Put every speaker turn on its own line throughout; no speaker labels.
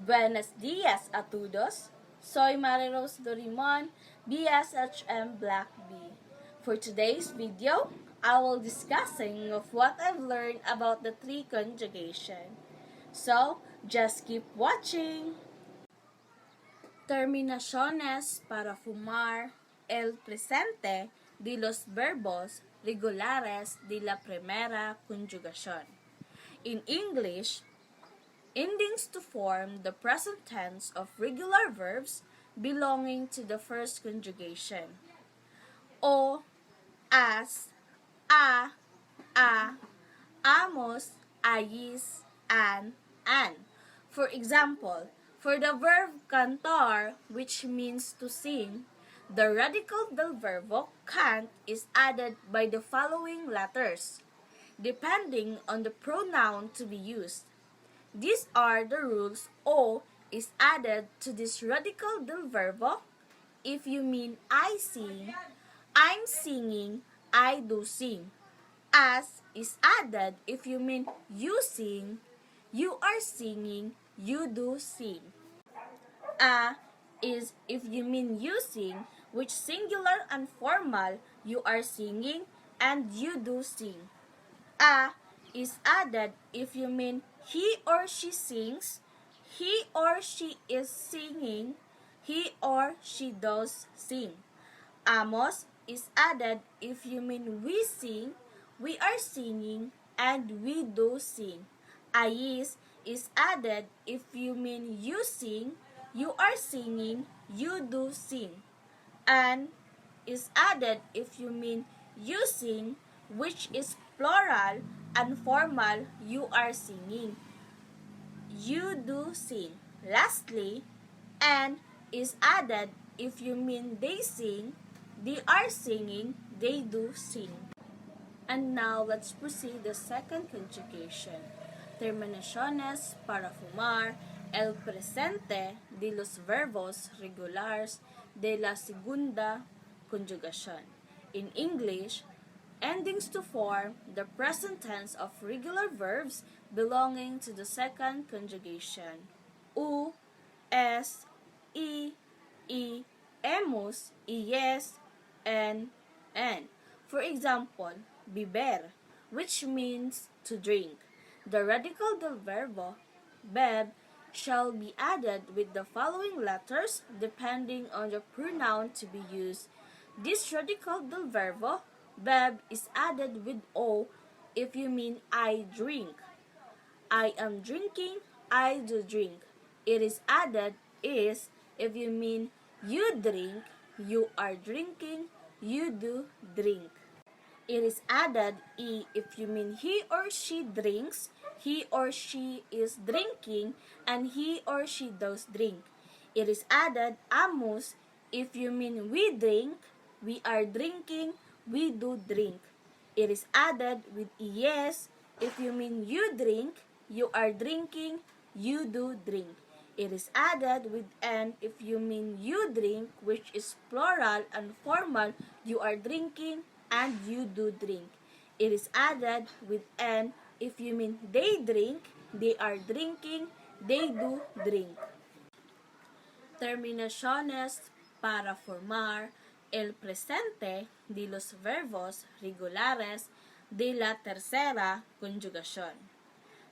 Buenos dias a todos. Soy Marirose Dorimon, BSHM Black B. For today's video, I will discussing of what I've learned about the three conjugation. So, just keep watching. Terminaciones para fumar, el presente de los verbos regulares de la primera conjugación. In English, endings to form the present tense of regular verbs belonging to the first conjugation. O, as, a, amos, ayis, an. For example, for the verb cantar, which means to sing, the radical del verbo cant is added by the following letters, depending on the pronoun to be used. These are the rules. O is added to this radical del verbo if you mean I sing, I'm singing, I do sing. As is added if you mean you sing, you are singing, you do sing. A is if you mean you sing, which singular and formal, you are singing and you do sing. A is added if you mean he or she sings, he or she is singing, he or she does sing. Amos is added if you mean we sing, we are singing, and we do sing. Ayis is added if you mean you sing, you are singing, you do sing. An is added if you mean you sing, which is plural and formal, you are singing, you do sing. Lastly, and is added if you mean they sing, they are singing, they do sing. And now let's proceed the second conjugation. Terminaciones para fumar, el presente de los verbos regulares de la segunda conjugación. In English, endings to form the present tense of regular verbs belonging to the second conjugation. U, es, y, hemos, yes, and. For example, beber, which means to drink. The radical del verbo, beb, shall be added with the following letters depending on the pronoun to be used. This radical del verbo, beb, is added with O if you mean I drink. I am drinking, I do drink. It is added is if you mean you drink, you are drinking, you do drink. It is added E if you mean he or she drinks, he or she is drinking, and he or she does drink. It is added amos if you mean we drink, we are drinking, we do drink. It is added with yes if you mean you drink, you are drinking, you do drink. It is added with n if you mean you drink, which is plural and formal, you are drinking, and you do drink. It is added with n if you mean they drink, they are drinking, they do drink. Terminaciones para formar el presente de los verbos regulares de la tercera conjugación.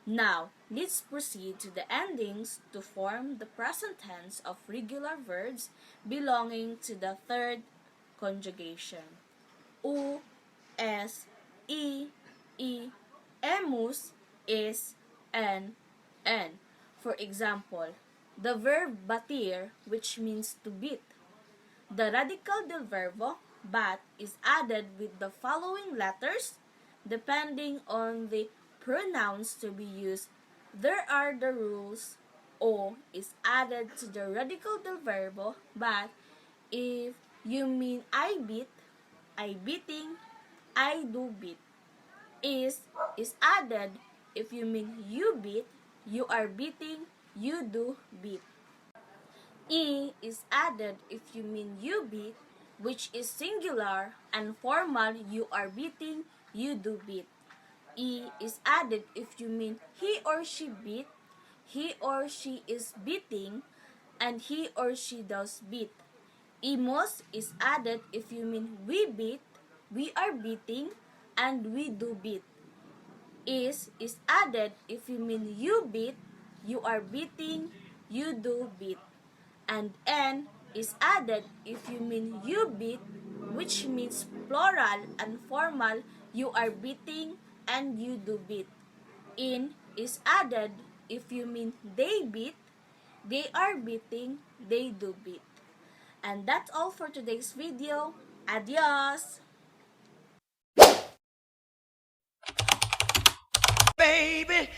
Now, let's proceed to the endings to form the present tense of regular verbs belonging to the third conjugation. U, es, y, hemos, is, and. For example, the verb batir, which means to beat. The radical del verbo, bat, is added with the following letters, depending on the pronouns to be used. There are the rules. O is added to the radical del verbo, bat, if you mean I beat, I beating, I do beat. Is added if you mean you beat, you are beating, you do beat. E is added if you mean you beat, which is singular and formal, you are beating, you do beat. E is added if you mean he or she beat, he or she is beating, and he or she does beat. Imos is added if you mean we beat, we are beating, and we do beat. Is added if you mean you beat, you are beating, you do beat. And N is added if you mean you beat, which means plural and formal, you are beating and you do beat. In is added if you mean they beat, they are beating, they do beat. And that's all for today's video. Adios!
Baby,